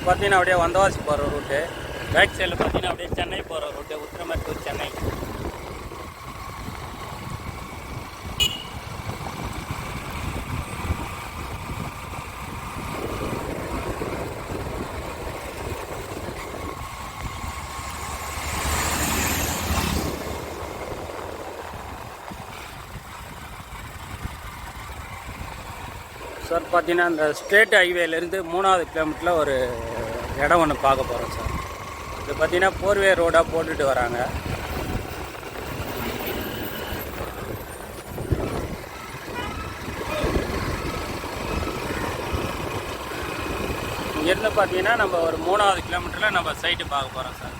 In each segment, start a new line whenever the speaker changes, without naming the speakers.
பார்த்தீங்கன்னா அப்படியே வந்தவாசி போகிற ரூட்டு, பேக் சைடில் பார்த்தீங்கன்னா அப்படியே சென்னை போகிற route, Uthiramerur to Chennai. Sir பார்த்தீங்கன்னா இந்த ஸ்டேட் ஹைவேலேருந்து 3வது கிலோமீட்டரில் ஒரு இடம் ஒன்று பார்க்க போகிறோம் சார். இது பார்த்தீங்கன்னா போர்வே ரோடாக போட்டுட்டு வராங்க. இங்கேருந்து பார்த்தீங்கன்னா நம்ம ஒரு 3வது கிலோமீட்டரில் நம்ம சைட்டு பார்க்க போகிறோம் சார்.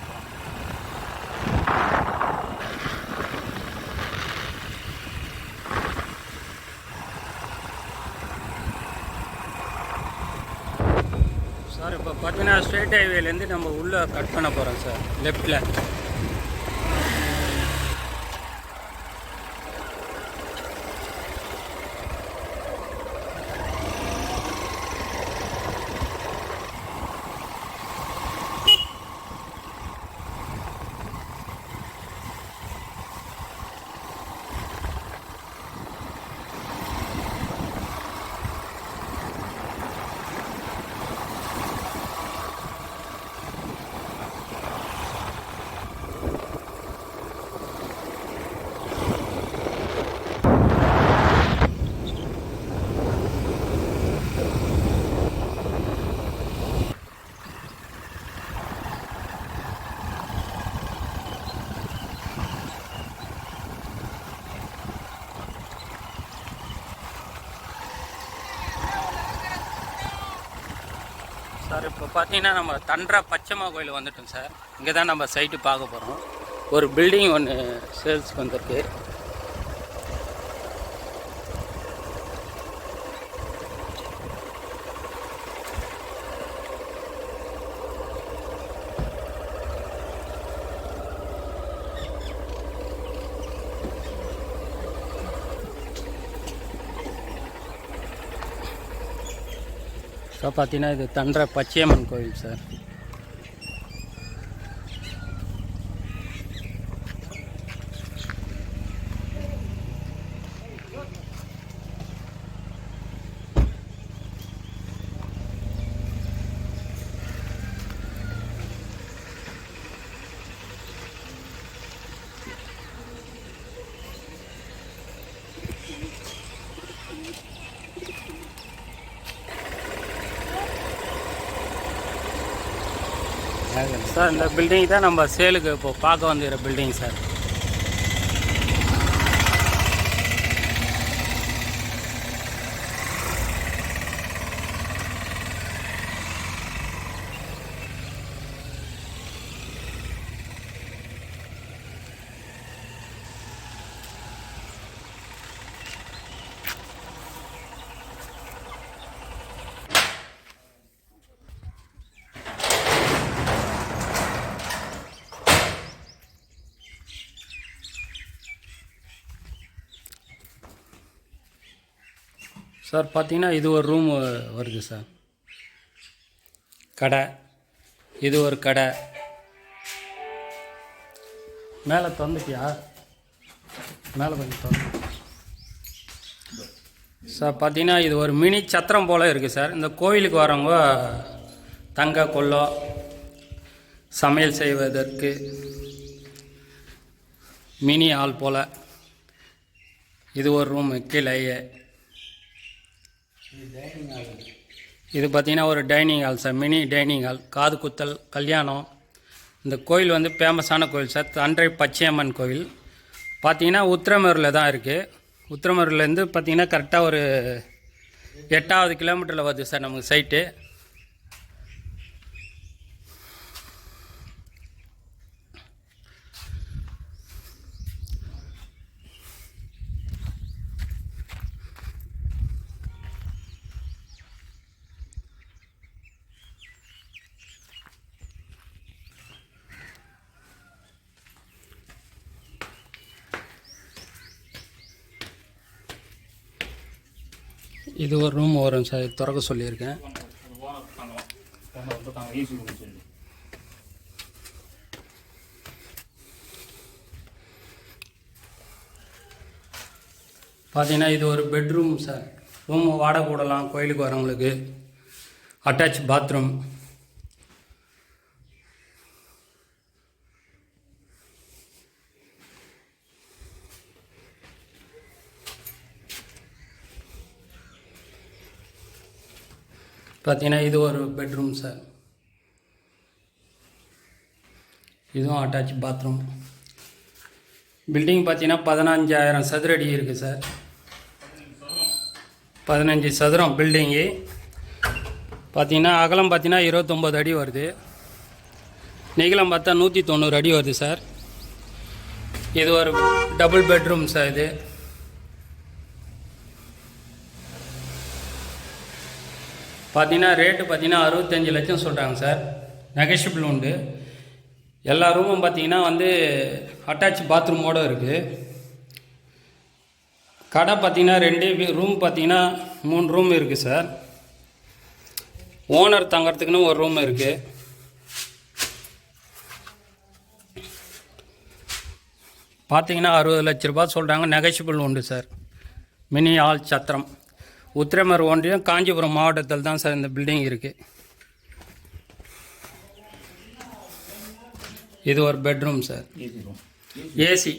சார் இப்போ பார்த்தீங்கன்னா ஸ்ட்ரெயிட் ஹைவேலேருந்து நம்ம உள்ளே கட் பண்ண போகிறோம் சார், லெஃப்டில். சார் இப்போ பார்த்தீங்கன்னா நம்ம தண்டரா பச்சைமா கோயில் வந்துட்டோம் சார். இங்கே தான் நம்ம சைட்டு பார்க்க போகிறோம். ஒரு பில்டிங் ஒன்று சேல்ஸ்க்கு வந்திருக்கு. ஸோ பார்த்தீங்கன்னா இது தண்டரா பச்சையம்மன் கோயில் சார். சார் இந்த பில்டிங் தான் நம்ம சேலுக்கு இப்போ பார்க்க வந்துக்கிற பில்டிங் சார். சார் பார்த்தீங்கன்னா இது ஒரு ரூம் வருது சார். கடை, இது ஒரு கடை. மேலே திறந்துட்டியா? மேலே கொஞ்சம் திறந்து சார். பார்த்தீங்கன்னா இது ஒரு மினி சத்திரம் போல் இருக்குது சார். இந்த கோயிலுக்கு வரவங்க தங்க கொல்லம் சமையல் செய்வதற்கு மினி ஹால் போல். இது ஒரு ரூம் கீழேயே. இது பார்த்தீங்கன்னா ஒரு dining hall sir, mini dining hall. காது குத்தல், கல்யாணம். இந்த கோயில் வந்து ஃபேமஸான கோயில் சார், தண்டரை பச்சையம்மன் கோயில். பார்த்தீங்கன்னா உத்திரமேரூரில் தான் இருக்குது. உத்திரமேரூர்லேருந்து பார்த்தீங்கன்னா கரெக்டாக ஒரு 8வது கிலோமீட்டரில் வருது சார் நமக்கு சைட்டு. இது ஒரு ரூம் வரும் சார், திறக்க சொல்லியிருக்கேன்.
ஏசி ரூம் சொல்லி.
பார்த்தீங்கன்னா இது ஒரு பெட்ரூம் சார். ரூம் வாடகை கூடலாம் கோயிலுக்கு வரவங்களுக்கு. Attach bathroom. பார்த்தீங்கன்னா இது ஒரு பெட்ரூம் சார். இதுவும் அட்டாச் பாத்ரூம். பில்டிங் பார்த்தீங்கன்னா 15,000 சதுரடி இருக்குது சார். 15 சதுரம் பில்டிங்கு. பார்த்தீங்கன்னா அகலம் பார்த்தீங்கன்னா 29 அடி வருது. நீளம் பார்த்தா 190 அடி வருது சார். இது ஒரு டபுள் பெட்ரூம் சார். இது பார்த்தீங்கன்னா ரேட்டு பார்த்தீங்கன்னா 65 லட்சம் சொல்கிறாங்க சார். நெகஷியபிள் உண்டு. எல்லா ரூமும் பார்த்தீங்கன்னா வந்து அட்டாச் பாத்ரூமோடு இருக்குது. கடை பார்த்தீங்கன்னா 2 ரூம் பார்த்தீங்கன்னா 3 ரூம் இருக்குது சார். ஓனர் தங்கறதுக்குன்னு ஒரு ரூம் இருக்குது. பார்த்தீங்கன்னா 60 லட்ச ரூபா சொல்கிறாங்க. நெகஷியபிள் உண்டு சார். மினி ஆல் சத்திரம். உத்திரமேர் ஒன்றியம், காஞ்சிபுரம் மாவட்டத்தில் தான் சார் இந்த பில்டிங் இருக்குது. இது ஒரு பெட்ரூம் சார். ஏசி.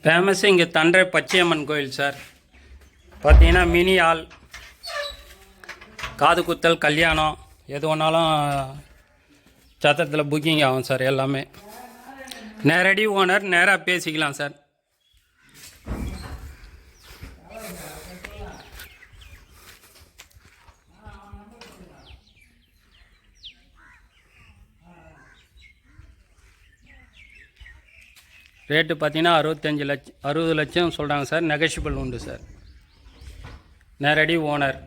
ஃபேமஸ் இங்கே தண்டை பச்சையம்மன் கோயில் சார். பார்த்தீங்கன்னா மினி ஆல், காது குத்தல், கல்யாணம் எது ஒன்றாலும் சத்திரத்தில் புக்கிங் ஆகும் சார். எல்லாமே நேரடி ஓனர், நேராக பேசிக்கலாம் சார். ரேட்டு பார்த்தீங்கன்னா 60 லட்சம் சொல்கிறாங்க சார். நெகஷியபிள் உண்டு சார். நேரடி ஓனர்.